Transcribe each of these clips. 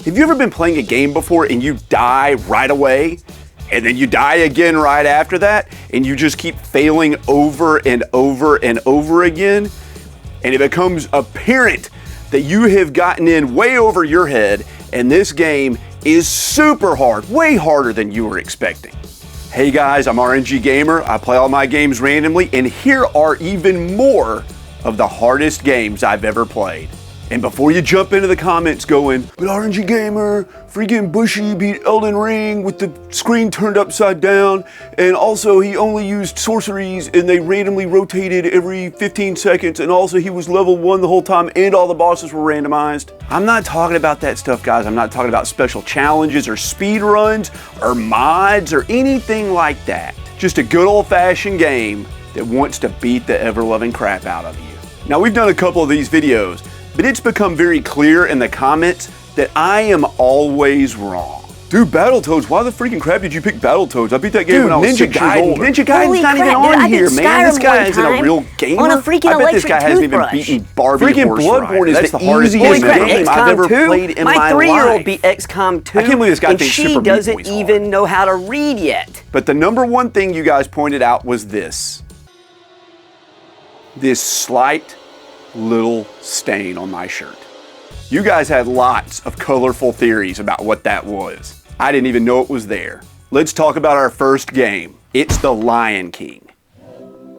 Have you ever been playing a game before and you die right away? And then you die again right after that, and you just keep failing over and over and over again? And it becomes apparent that you have gotten in way over your head, and this game is super hard, way harder than you were expecting. Hey guys, I'm RNG Gamer. I play all my games randomly, and here are even more of the hardest games I've ever played. And before you jump into the comments going, but RNG Gamer, freaking Bushy beat Elden Ring with the screen turned upside down, and also he only used sorceries and they randomly rotated every 15 seconds, and also he was level 1 the whole time and all the bosses were randomized. I'm not talking about that stuff, guys. I'm not talking about special challenges or speed runs or mods or anything like that. Just a good old-fashioned game that wants to beat the ever-loving crap out of you. Now, we've done a couple of these videos, but it's become very clear in the comments that I am always wrong. Dude, Battletoads, why the freaking crap did you pick Battletoads? I beat that game when I was 6 years old. Ninja Gaiden's not even on here, man. This guy isn't a real gamer. On a freaking I bet this guy hasn't even beaten Barbie freaking Bloodborne is the hardest game I've ever played in my life. My 3-year-old beat XCOM 2, I can't believe this guy thinks Super Meat Boy's hard. And she doesn't even know how to read yet. But the number one thing you guys pointed out was this. This slight little stain on my shirt. You guys had lots of colorful theories about what that was. I didn't even know it was there. Let's talk about our first game. It's the Lion King.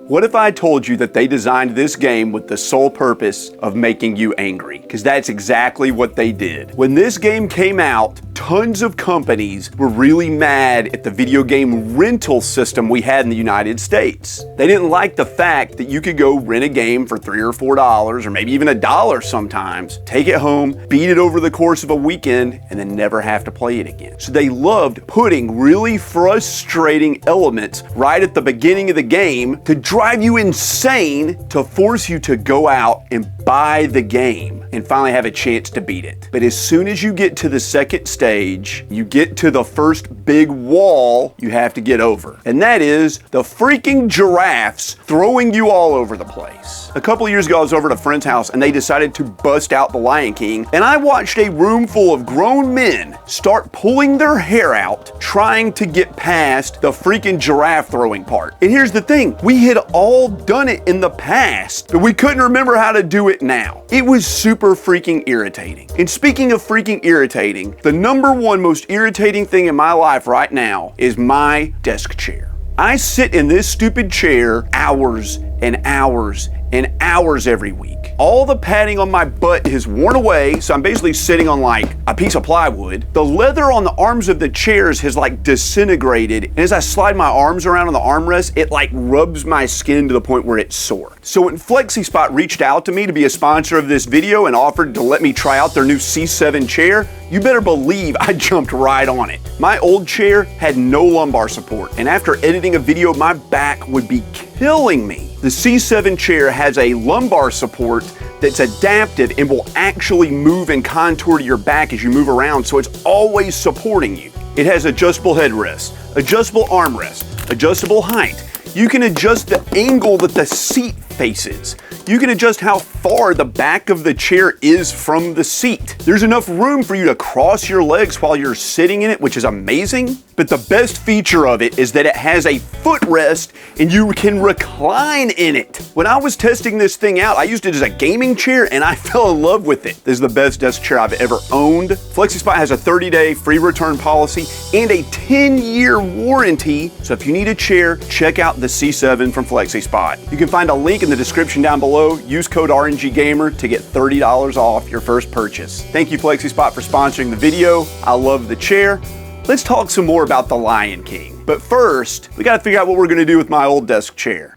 What if I told you that they designed this game with the sole purpose of making you angry? Because that's exactly what they did. When this game came out, tons of companies were really mad at the video game rental system we had in the United States. They didn't like the fact that you could go rent a game for $3 or $4 or maybe even $1 sometimes, take it home, beat it over the course of a weekend, and then never have to play it again. So they loved putting really frustrating elements right at the beginning of the game to drive you insane, to force you to go out and buy the game and finally have a chance to beat it. But as soon as you get to the second stage, you get to the first big wall you have to get over. And that is the freaking giraffes throwing you all over the place. A couple of years ago, I was over at a friend's house and they decided to bust out the Lion King, and I watched a room full of grown men start pulling their hair out trying to get past the freaking giraffe throwing part. And here's the thing, we had all done it in the past, but we couldn't remember how to do it now. It was super freaking irritating. And speaking of freaking irritating, the number one most irritating thing in my life right now is my desk chair. I sit in this stupid chair hours and hours and hours every week. All the padding on my butt is worn away, so I'm basically sitting on like a piece of plywood. The leather on the arms of the chairs has like disintegrated, and as I slide my arms around on the armrest, it like rubs my skin to the point where it's sore. So when FlexiSpot reached out to me to be a sponsor of this video and offered to let me try out their new C7 chair, you better believe I jumped right on it. My old chair had no lumbar support, and after editing a video, my back would be killing me. The C7 chair has a lumbar support that's adaptive and will actually move and contour to your back as you move around, so it's always supporting you. It has adjustable headrest, adjustable armrest, adjustable height. You can adjust the angle that the seat faces. You can adjust how far the back of the chair is from the seat. There's enough room for you to cross your legs while you're sitting in it, which is amazing. But the best feature of it is that it has a footrest and you can recline in it. When I was testing this thing out, I used it as a gaming chair and I fell in love with it. This is the best desk chair I've ever owned. FlexiSpot has a 30-day free return policy and a 10-year warranty. So if you need a chair, check out the C7 from FlexiSpot. You can find a link in the description down below. Use code RNGGamer to get $30 off your first purchase. Thank you, FlexiSpot, for sponsoring the video. I love the chair. Let's talk some more about the Lion King. But first, we gotta figure out what we're gonna do with my old desk chair.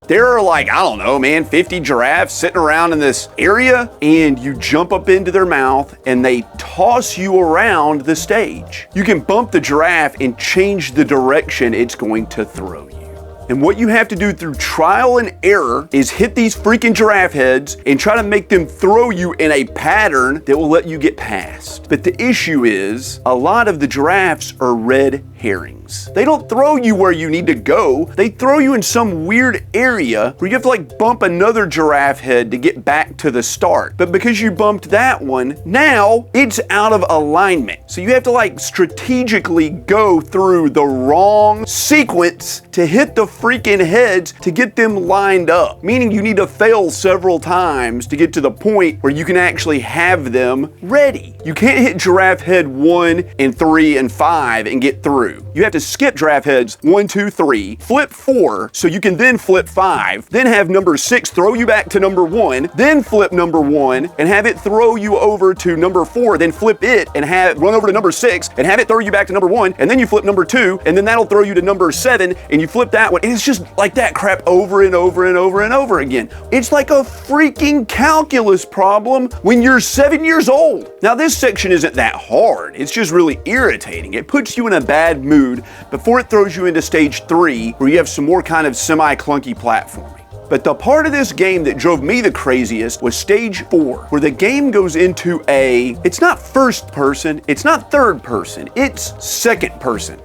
There are like, I don't know, man, 50 giraffes sitting around in this area, and you jump up into their mouth and they toss you around the stage. You can bump the giraffe and change the direction it's going to throw you. And what you have to do through trial and error is hit these freaking giraffe heads and try to make them throw you in a pattern that will let you get past. But the issue is, a lot of the giraffes are red herrings. They don't throw you where you need to go. They throw you in some weird area where you have to like bump another giraffe head to get back to the start. But because you bumped that one, now it's out of alignment. So you have to like strategically go through the wrong sequence to hit the freaking heads to get them lined up. Meaning you need to fail several times to get to the point where you can actually have them ready. You can't hit giraffe head 1 and 3 and 5 and get through. You have to skip giraffe heads 1, 2, 3, flip 4, so you can then flip 5, then have number 6 throw you back to number 1, then flip number 1 and have it throw you over to number 4, then flip it and have it run over to number 6 and have it throw you back to number 1, and then you flip number 2, and then that'll throw you to number 7 and you flip that one. And it's just like that crap over and over and over and over again. It's like a freaking calculus problem when you're 7 years old. Now this section isn't that hard, it's just really irritating. It puts you in a bad mood before it throws you into stage 3 where you have some more kind of semi-clunky platforming. But the part of this game that drove me the craziest was stage 4, where the game goes into it's not first person, it's not third person, it's second person.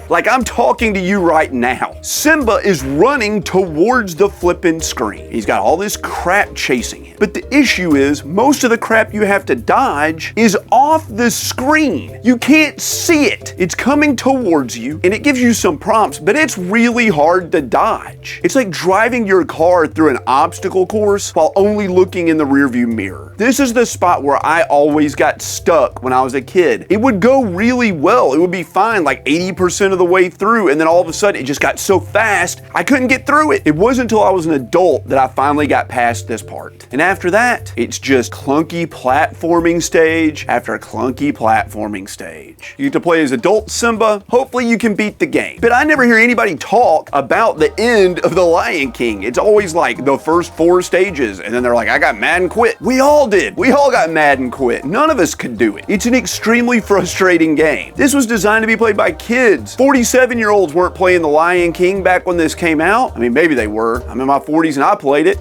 Like I'm talking to you right now. Simba is running towards the flipping screen. He's got all this crap chasing him. But the issue is, most of the crap you have to dodge is off the screen. You can't see it. It's coming towards you, and it gives you some prompts, but it's really hard to dodge. It's like driving your car through an obstacle course while only looking in the rearview mirror. This is the spot where I always got stuck when I was a kid. It would go really well. It would be fine like 80% of the way through, and then all of a sudden it just got so fast I couldn't get through it. It wasn't until I was an adult that I finally got past this part. And after that, it's just clunky platforming stage after clunky platforming stage. You get to play as adult Simba. Hopefully you can beat the game. But I never hear anybody talk about the end of The Lion King. It's always like the first 4 stages, and then they're like, I got mad and quit. We all did. We all got mad and quit. None of us could do it. It's an extremely frustrating game. This was designed to be played by kids. 47-year-olds weren't playing The Lion King back when this came out. I mean, maybe they were. I'm in my 40s and I played it.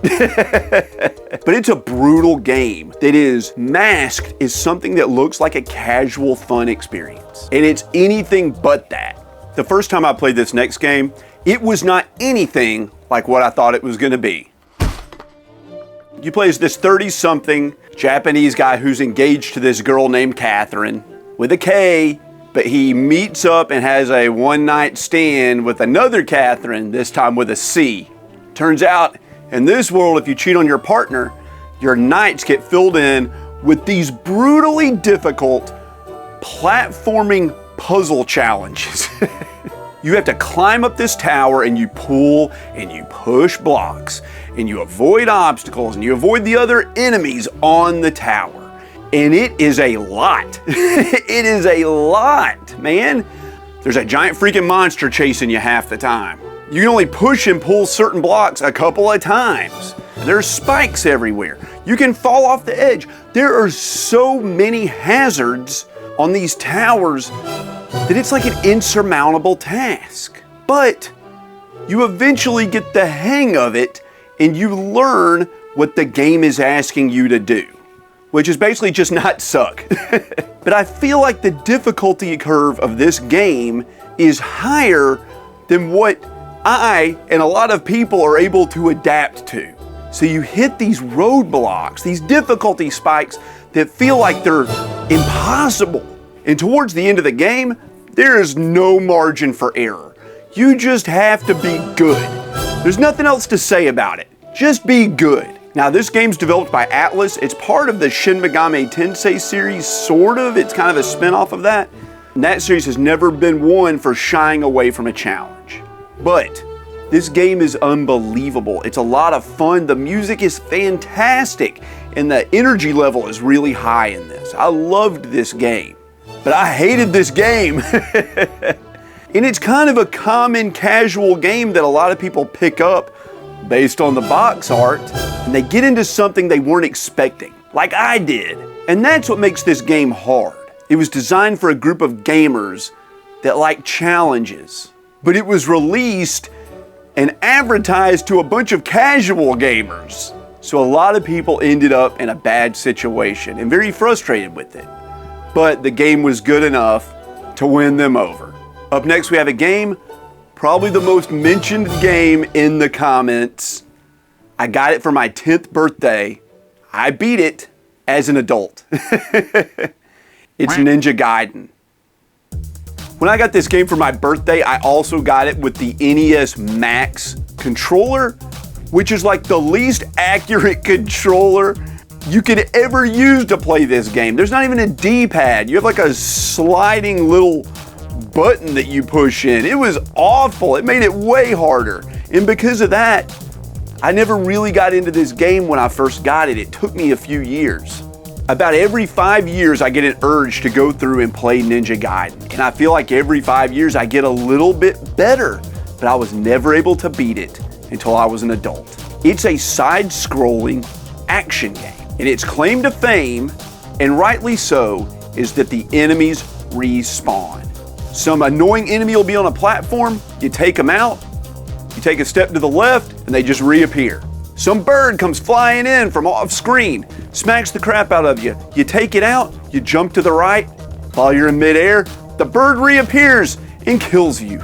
But it's a brutal game that is masked as something that looks like a casual fun experience. And it's anything but that. The first time I played this next game, it was not anything like what I thought it was gonna be. You play as this 30-something Japanese guy who's engaged to this girl named Catherine, with a K, but he meets up and has a one-night stand with another Catherine, this time with a C. Turns out, in this world, if you cheat on your partner, your nights get filled in with these brutally difficult platforming puzzle challenges. You have to climb up this tower and you pull and you push blocks and you avoid obstacles and you avoid the other enemies on the tower. And it is a lot. It is a lot, man. There's a giant freaking monster chasing you half the time. You can only push and pull certain blocks a couple of times. There's spikes everywhere. You can fall off the edge. There are so many hazards on these towers that it's like an insurmountable task. But you eventually get the hang of it and you learn what the game is asking you to do, which is basically just not suck. But I feel like the difficulty curve of this game is higher than what I and a lot of people are able to adapt to. So you hit these roadblocks, these difficulty spikes that feel like they're impossible. And towards the end of the game, there is no margin for error. You just have to be good. There's nothing else to say about it. Just be good. Now, this game's developed by Atlas. It's part of the Shin Megami Tensei series, sort of. It's kind of a spin-off of that. And that series has never been one for shying away from a challenge. But this game is unbelievable. It's a lot of fun. The music is fantastic. And the energy level is really high in this. I loved this game. But I hated this game. And it's kind of a common casual game that a lot of people pick up based on the box art, and they get into something they weren't expecting, like I did. And that's what makes this game hard. It was designed for a group of gamers that like challenges, but it was released and advertised to a bunch of casual gamers. So a lot of people ended up in a bad situation and very frustrated with it. But the game was good enough to win them over. Up next we have a game, probably the most mentioned game in the comments. I got it for my 10th birthday. I beat it as an adult. It's Ninja Gaiden. When I got this game for my birthday, I also got it with the NES Max controller, which is like the least accurate controller you could ever use to play this game. There's not even a D-pad. You have like a sliding little button that you push in. It was awful. It made it way harder. And because of that, I never really got into this game when I first got it. It took me a few years. About every 5 years, I get an urge to go through and play Ninja Gaiden. And I feel like every 5 years, I get a little bit better, but I was never able to beat it until I was an adult. It's a side-scrolling action game, and its claim to fame, and rightly so, is that the enemies respawn. Some annoying enemy will be on a platform, you take them out, you take a step to the left, and they just reappear. Some bird comes flying in from off screen, smacks the crap out of you. You take it out, you jump to the right. While you're in midair, the bird reappears and kills you.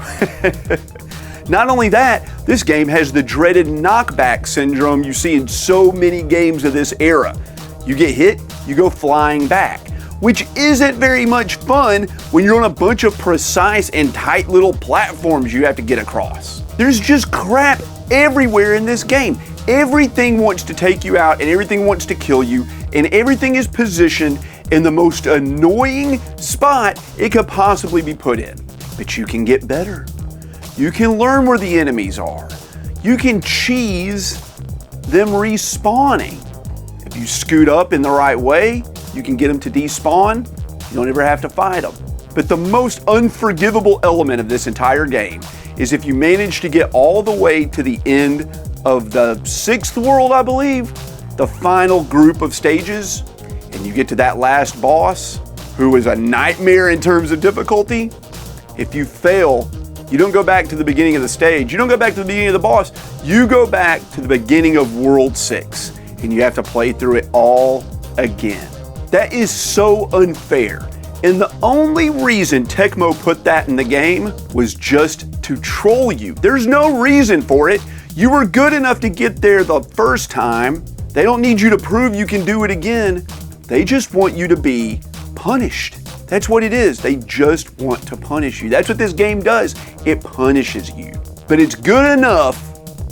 Not only that, this game has the dreaded knockback syndrome you see in so many games of this era. You get hit, you go flying back, which isn't very much fun when you're on a bunch of precise and tight little platforms you have to get across. There's just crap everywhere in this game. Everything wants to take you out and everything wants to kill you, and everything is positioned in the most annoying spot it could possibly be put in. But you can get better. You can learn where the enemies are. You can cheese them respawning. If you scoot up in the right way, you can get them to despawn. You don't ever have to fight them. But the most unforgivable element of this entire game is if you manage to get all the way to the end of the 6th world, I believe, the final group of stages, and you get to that last boss, who is a nightmare in terms of difficulty. If you fail, you don't go back to the beginning of the stage, you don't go back to the beginning of the boss, you go back to the beginning of World 6, and you have to play through it all again. That is so unfair. And the only reason Tecmo put that in the game was just to troll you. There's no reason for it. You were good enough to get there the first time. They don't need you to prove you can do it again. They just want you to be punished. That's what it is. They just want to punish you. That's what this game does. It punishes you. But it's good enough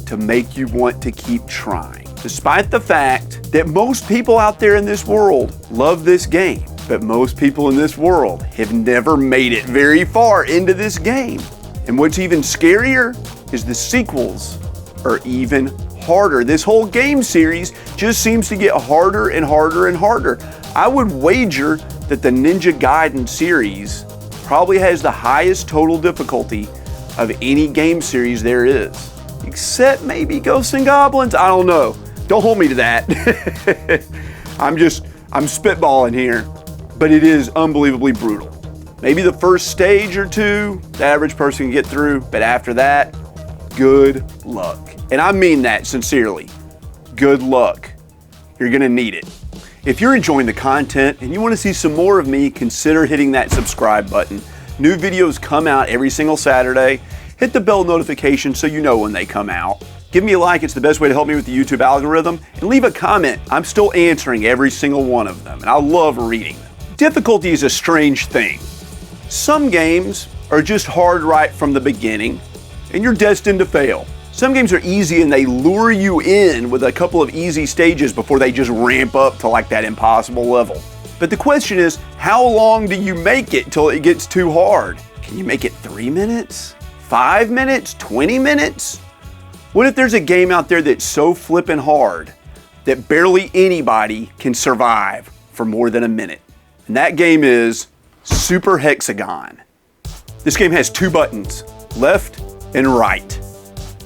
to make you want to keep trying. Despite the fact that most people out there in this world love this game, but most people in this world have never made it very far into this game. And what's even scarier is the sequels are even harder. This whole game series just seems to get harder and harder and harder. I would wager that the Ninja Gaiden series probably has the highest total difficulty of any game series there is. Except maybe Ghosts and Goblins, I don't know. Don't hold me to that. I'm spitballing here. But it is unbelievably brutal. Maybe the first stage or two, the average person can get through, but after that, good luck. And I mean that sincerely. Good luck. You're gonna need it. If you're enjoying the content and you wanna see some more of me, consider hitting that subscribe button. New videos come out every single Saturday. Hit the bell notification so you know when they come out. Give me a like, it's the best way to help me with the YouTube algorithm. And leave a comment. I'm still answering every single one of them, and I love reading them. Difficulty is a strange thing. Some games are just hard right from the beginning, and you're destined to fail. Some games are easy and they lure you in with a couple of easy stages before they just ramp up to like that impossible level. But the question is, how long do you make it till it gets too hard? Can you make it 3 minutes? 5 minutes? 20 minutes? What if there's a game out there that's so flippin' hard that barely anybody can survive for more than a minute? And that game is Super Hexagon. This game has 2 buttons, left and right.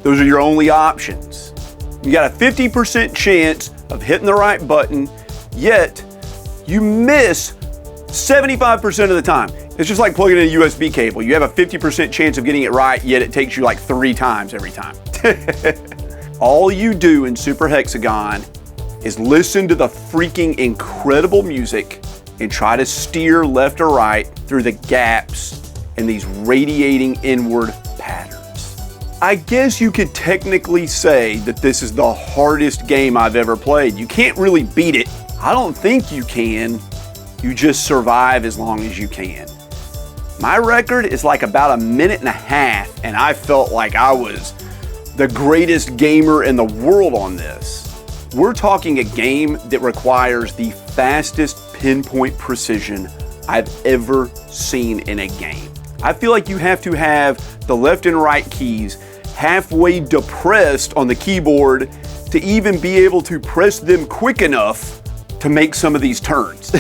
Those are your only options. You got a 50% chance of hitting the right button, yet you miss 75% of the time. It's just like plugging in a USB cable. You have a 50% chance of getting it right, yet it takes you like 3 times every time. All you do in Super Hexagon is listen to the freaking incredible music and try to steer left or right through the gaps in these radiating inward patterns. I guess you could technically say that this is the hardest game I've ever played. You can't really beat it. I don't think you can. You just survive as long as you can. My record is like about 1.5 minutes, and I felt like I was the greatest gamer in the world on this. We're talking a game that requires the fastest pinpoint precision I've ever seen in a game. I feel like you have to have the left and right keys halfway depressed on the keyboard to even be able to press them quick enough to make some of these turns.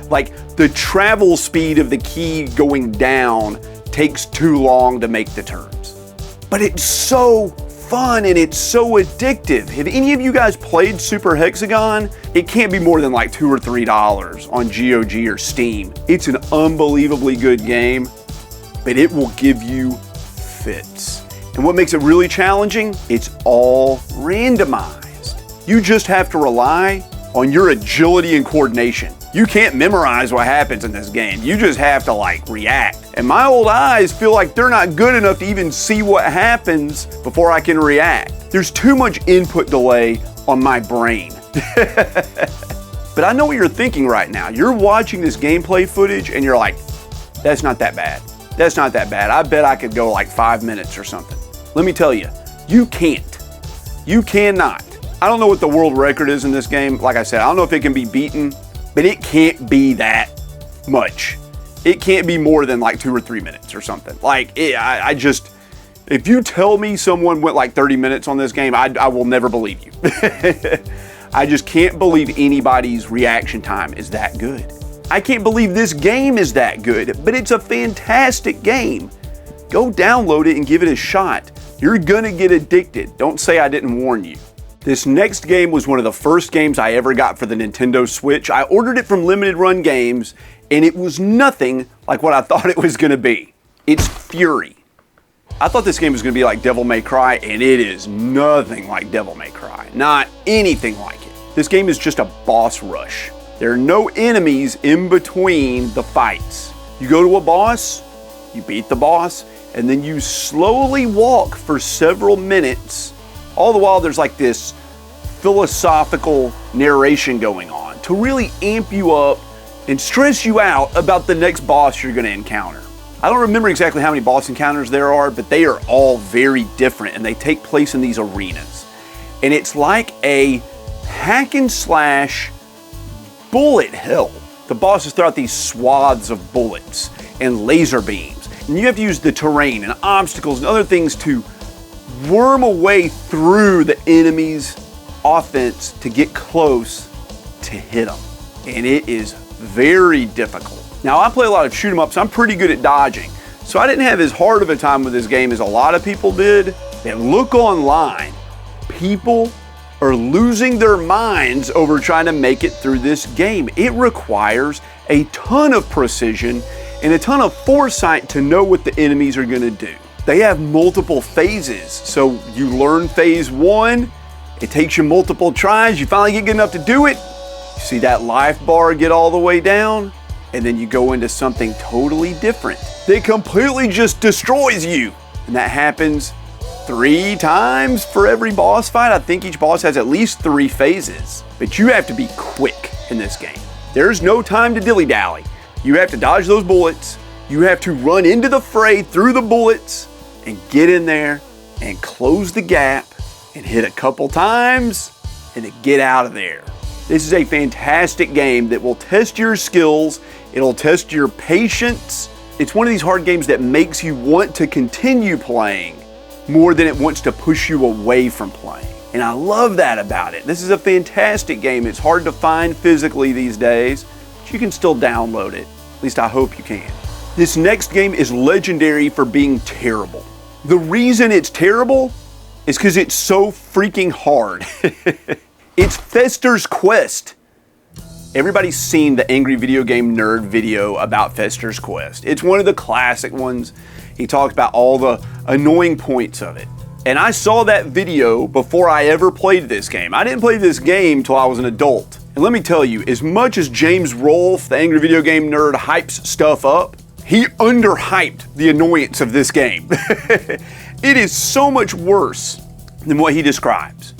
Like the travel speed of the key going down takes too long to make the turns. But it's so fun and it's so addictive. Have any of you guys played Super Hexagon? It can't be more than like $2 or $3 on GOG or Steam. It's an unbelievably good game, but it will give you fits. And what makes it really challenging? It's all randomized. You just have to rely on your agility and coordination. You can't memorize what happens in this game. You just have to like react. And my old eyes feel like they're not good enough to even see what happens before I can react. There's too much input delay on my brain. But I know what you're thinking right now. You're watching this gameplay footage and you're like, that's not that bad. That's not that bad. I bet I could go like 5 minutes or something. Let me tell you, you can't. You cannot. I don't know what the world record is in this game. Like I said, I don't know if it can be beaten, but it can't be that much. It can't be more than like 2 or 3 minutes or something. Like, if you tell me someone went like 30 minutes on this game, I will never believe you. I just can't believe anybody's reaction time is that good. I can't believe this game is that good, but it's a fantastic game. Go download it and give it a shot. You're gonna get addicted. Don't say I didn't warn you. This next game was one of the first games I ever got for the Nintendo Switch. I ordered it from Limited Run Games, and it was nothing like what I thought it was gonna be. It's Fury. I thought this game was gonna be like Devil May Cry, and it is nothing like Devil May Cry. Not anything like it. This game is just a boss rush. There are no enemies in between the fights. You go to a boss, you beat the boss, and then you slowly walk for several minutes. All the while there's like this philosophical narration going on to really amp you up and stress you out about the next boss you're gonna encounter. I don't remember exactly how many boss encounters there are, but they are all very different and they take place in these arenas. And it's like a hack and slash bullet hell. The bosses throw out these swaths of bullets and laser beams. And you have to use the terrain and obstacles and other things to worm a way through the enemy's offense to get close to hit them. And it is very difficult. Now, I play a lot of shoot 'em ups. I'm pretty good at dodging. So I didn't have as hard of a time with this game as a lot of people did. And look online, people are losing their minds over trying to make it through this game. It requires a ton of precision and a ton of foresight to know what the enemies are gonna do. They have multiple phases. So you learn phase 1, it takes you multiple tries, you finally get good enough to do it, you see that life bar get all the way down, and then you go into something totally different that completely just destroys you. And that happens 3 times for every boss fight. I think each boss has at least 3 phases, but you have to be quick in this game. There's no time to dilly-dally. You have to dodge those bullets. You have to run into the fray through the bullets and get in there and close the gap and hit a couple times and then get out of there. This is a fantastic game that will test your skills. It'll test your patience. It's one of these hard games that makes you want to continue playing more than it wants to push you away from playing. And I love that about it. This is a fantastic game. It's hard to find physically these days, but you can still download it. At least I hope you can. This next game is legendary for being terrible. The reason it's terrible is because it's so freaking hard. It's Fester's Quest. Everybody's seen the Angry Video Game Nerd video about Fester's Quest. It's one of the classic ones. He talks about all the annoying points of it. And I saw that video before I ever played this game. I didn't play this game till I was an adult. And let me tell you, as much as James Rolfe, the Angry Video Game Nerd, hypes stuff up, he underhyped the annoyance of this game. It is so much worse than what he describes.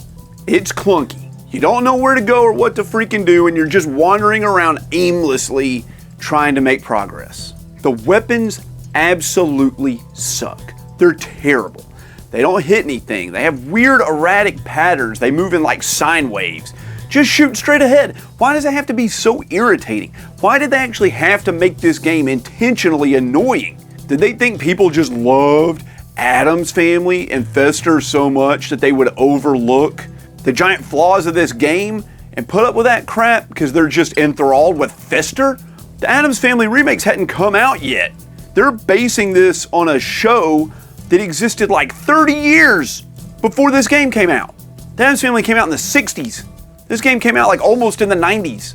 It's clunky. You don't know where to go or what to freaking do, and you're just wandering around aimlessly trying to make progress. The weapons absolutely suck. They're terrible. They don't hit anything. They have weird erratic patterns. They move in like sine waves. Just shoot straight ahead. Why does it have to be so irritating? Why did they actually have to make this game intentionally annoying? Did they think people just loved Addams Family and Fester so much that they would overlook the giant flaws of this game and put up with that crap because they're just enthralled with Fester? The Addams Family remakes hadn't come out yet. They're basing this on a show that existed like 30 years before this game came out. The Addams Family came out in the 60s. This game came out like almost in the 90s.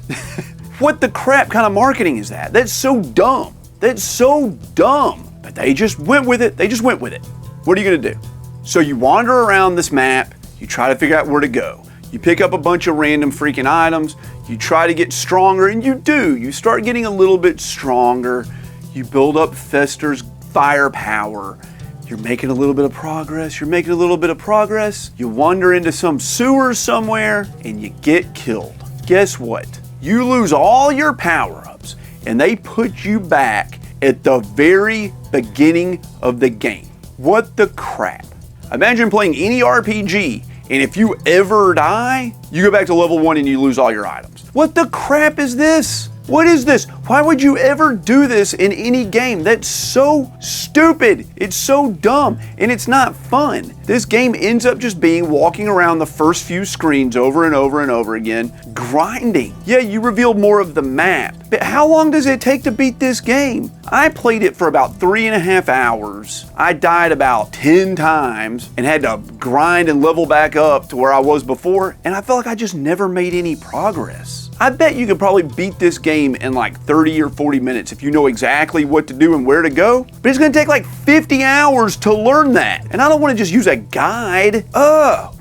What the crap kind of marketing is that? That's so dumb. That's so dumb. But they just went with it. They just went with it. What are you gonna do? So you wander around this map, you try to figure out where to go. You pick up a bunch of random freaking items, you try to get stronger, and you do. You start getting a little bit stronger. You build up Fester's firepower. You're making a little bit of progress. You're making a little bit of progress. You wander into some sewer somewhere and you get killed. Guess what? You lose all your power-ups and they put you back at the very beginning of the game. What the crap? Imagine playing any RPG and if you ever die, you go back to level 1 and you lose all your items. What the crap is this? What is this? Why would you ever do this in any game? That's so stupid. It's so dumb, and it's not fun. This game ends up just being walking around the first few screens over and over and over again, grinding. Yeah, you reveal more of the map, but how long does it take to beat this game? I played it for about 3.5 hours. I died about 10 times and had to grind and level back up to where I was before, and I felt like I just never made any progress. I bet you could probably beat this game in like 30 or 40 minutes if you know exactly what to do and where to go. But it's gonna take like 50 hours to learn that. And I don't wanna just use a guide.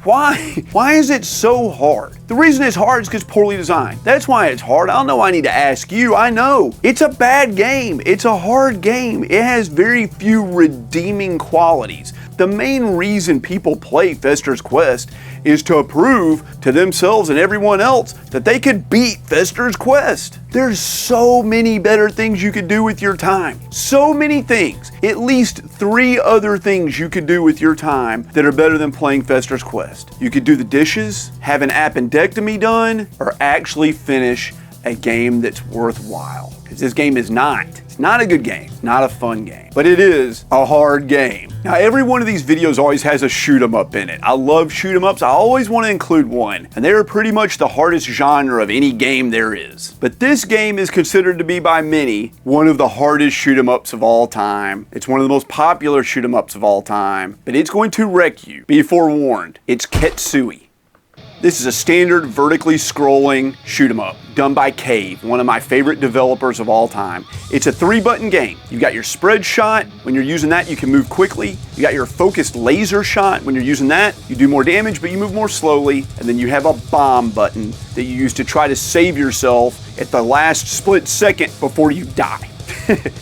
Why? Why is it so hard? The reason it's hard is because it's poorly designed. That's why it's hard. I don't know, I need to ask you. I know. It's a bad game. It's a hard game. It has very few redeeming qualities. The main reason people play Fester's Quest is to prove to themselves and everyone else that they could beat Fester's Quest. There's so many better things you could do with your time. So many things. At least 3 other things you could do with your time that are better than playing Fester's Quest. You could do the dishes, have an appendectomy done, or actually finish a game that's worthwhile. Because this game is not. It's not a good game. It's not a fun game. But it is a hard game. Now, every one of these videos always has a shoot 'em up in it. I love shoot 'em ups. I always want to include one. And they are pretty much the hardest genre of any game there is. But this game is considered to be by many one of the hardest shoot 'em ups of all time. It's one of the most popular shoot 'em ups of all time. But it's going to wreck you. Be forewarned. It's Ketsui. This is a standard vertically scrolling shoot 'em up done by Cave, one of my favorite developers of all time. It's a 3-button game. You've got your spread shot. When you're using that, you can move quickly. You got your focused laser shot. When you're using that, you do more damage, but you move more slowly. And then you have a bomb button that you use to try to save yourself at the last split second before you die.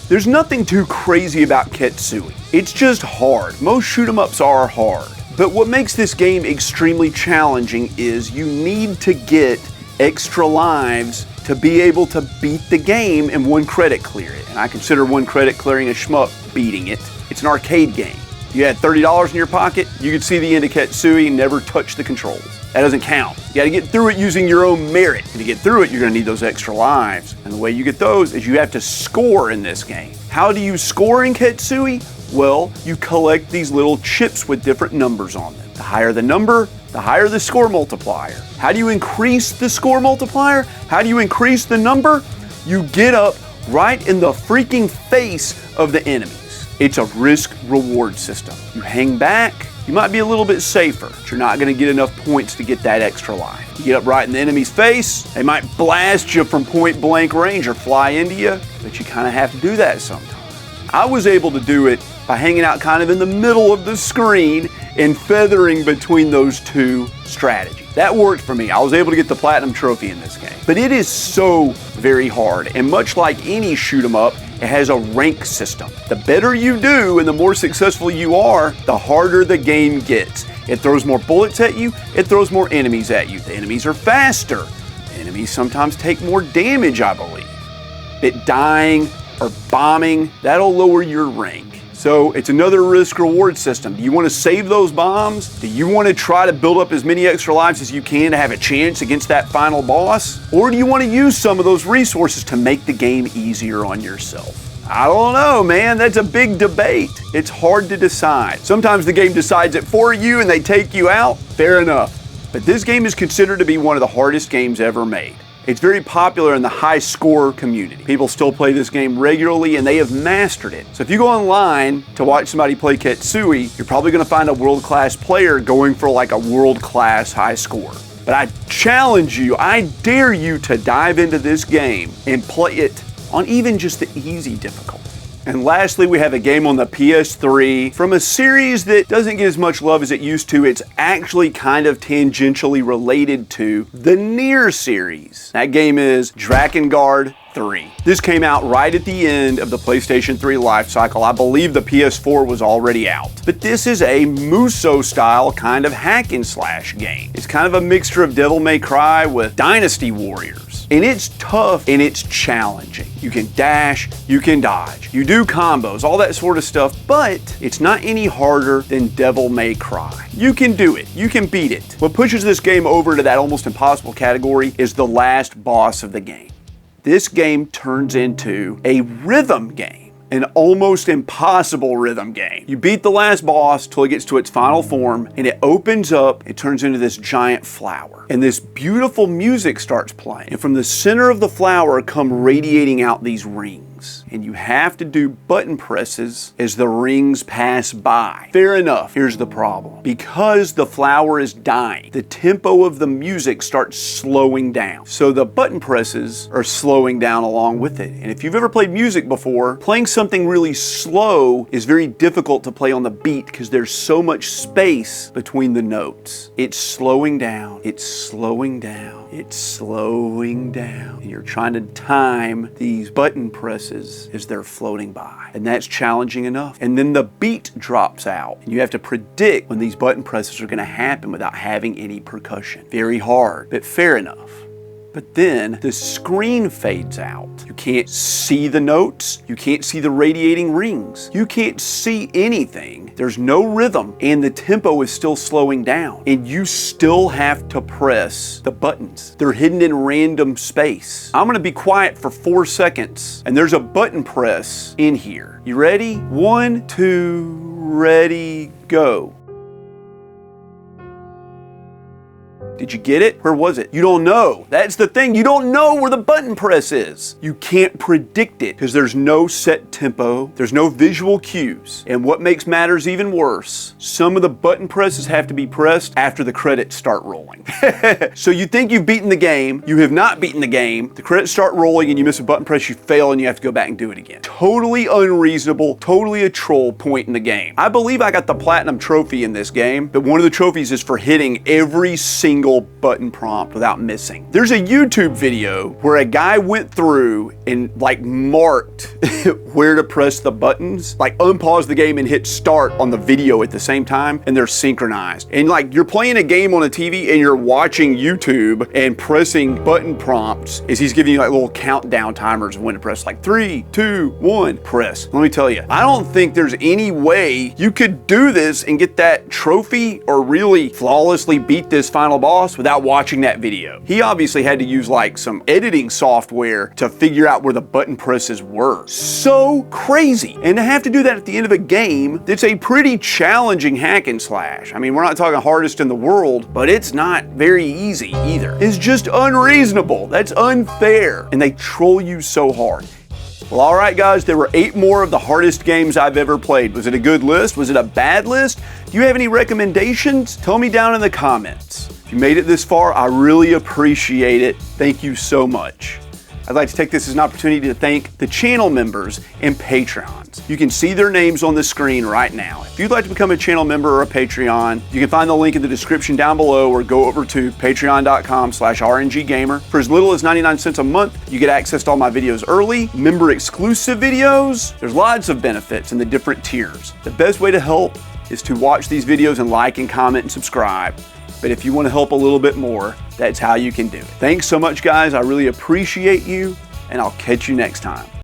There's nothing too crazy about Ketsui. It's just hard. Most shoot 'em ups are hard. But what makes this game extremely challenging is you need to get extra lives to be able to beat the game and 1 credit clear it. And I consider 1 credit clearing a shmup beating it. It's an arcade game. You had $30 in your pocket, you could see the end of Ketsui, never touch the controls. That doesn't count. You gotta get through it using your own merit. And to get through it, you're gonna need those extra lives. And the way you get those is you have to score in this game. How do you score in Ketsui? Well, you collect these little chips with different numbers on them. The higher the number, the higher the score multiplier. How do you increase the score multiplier? How do you increase the number? You get up right in the freaking face of the enemies. It's a risk-reward system. You hang back, you might be a little bit safer, but you're not gonna get enough points to get that extra life. You get up right in the enemy's face, they might blast you from point blank range or fly into you, but you kinda have to do that sometimes. I was able to do it by hanging out kind of in the middle of the screen and feathering between those two strategies. That worked for me. I was able to get the platinum trophy in this game. But it is so very hard, and much like any shoot 'em up, it has a rank system. The better you do and the more successful you are, the harder the game gets. It throws more bullets at you, it throws more enemies at you. The enemies are faster. The enemies sometimes take more damage, I believe. But dying or bombing, that'll lower your rank. So it's another risk-reward system. Do you want to save those bombs? Do you want to try to build up as many extra lives as you can to have a chance against that final boss? Or do you want to use some of those resources to make the game easier on yourself? I don't know, man. That's a big debate. It's hard to decide. Sometimes the game decides it for you and they take you out. Fair enough. But this game is considered to be one of the hardest games ever made. It's very popular in the high score community. People still play this game regularly and they have mastered it. So if you go online to watch somebody play Ketsui, you're probably going to find a world-class player going for like a world-class high score. But I challenge you, I dare you to dive into this game and play it on even just the easy difficulty. And lastly, we have a game on the PS3 from a series that doesn't get as much love as it used to. It's actually kind of tangentially related to the Nier series. That game is Drakengard 3. This came out right at the end of the PlayStation 3 life cycle. I believe the PS4 was already out. But this is a Musou style kind of hack and slash game. It's kind of a mixture of Devil May Cry with Dynasty Warriors. And it's tough and it's challenging. You can dash, you can dodge, you do combos, all that sort of stuff, but it's not any harder than Devil May Cry. You can do it, you can beat it. What pushes this game over to that almost impossible category is the last boss of the game. This game turns into a rhythm game. An almost impossible rhythm game. You beat the last boss till it gets to its final form and it opens up, it turns into this giant flower. And this beautiful music starts playing. And from the center of the flower come radiating out these rings. And you have to do button presses as the rings pass by. Fair enough, here's the problem. Because the flower is dying, the tempo of the music starts slowing down. So the button presses are slowing down along with it. And if you've ever played music before, playing something really slow is very difficult to play on the beat because there's so much space between the notes. It's slowing down, it's slowing down, it's slowing down. And you're trying to time these button presses as they're floating by. And that's challenging enough. And then the beat drops out. And you have to predict when these button presses are going to happen without having any percussion. Very hard, but fair enough. But then the screen fades out. You can't see the notes. You can't see the radiating rings. You can't see anything. There's no rhythm and the tempo is still slowing down. And you still have to press the buttons. They're hidden in random space. I'm gonna be quiet for 4 seconds and there's a button press in here. You ready? 1, 2, ready, go. Did you get it? Where was it? You don't know. That's the thing. You don't know where the button press is. You can't predict it because there's no set tempo. There's no visual cues. And what makes matters even worse, some of the button presses have to be pressed after the credits start rolling. So you think you've beaten the game. You have not beaten the game. The credits start rolling and you miss a button press, you fail and you have to go back and do it again. Totally unreasonable, totally a troll point in the game. I believe I got the platinum trophy in this game, but one of the trophies is for hitting every single button prompt without missing. There's a YouTube video where a guy went through and like marked where to press the buttons, like unpause the game and hit start on the video at the same time, and they're synchronized. And like you're playing a game on a TV and you're watching YouTube and pressing button prompts as he's giving you like little countdown timers of when to press, like 3, 2, 1, press. Let me tell you, I don't think there's any way you could do this and get that trophy or really flawlessly beat this final boss without watching that video. He obviously had to use like some editing software to figure out where the button presses were. So crazy. And to have to do that at the end of a game that's a pretty challenging hack and slash. I mean, we're not talking hardest in the world, but it's not very easy either. It's just unreasonable. That's unfair. And they troll you so hard. Well, all right, guys, there were 8 more of the hardest games I've ever played. Was it a good list? Was it a bad list? Do you have any recommendations? Tell me down in the comments. If you made it this far, I really appreciate it. Thank you so much. I'd like to take this as an opportunity to thank the channel members and Patreons. You can see their names on the screen right now. If you'd like to become a channel member or a Patreon, you can find the link in the description down below or go over to patreon.com/rnggamer. For as little as 99 cents a month, you get access to all my videos early, member exclusive videos. There's lots of benefits in the different tiers. The best way to help is to watch these videos and like and comment and subscribe. But if you want to help a little bit more, that's how you can do it. Thanks so much, guys. I really appreciate you, and I'll catch you next time.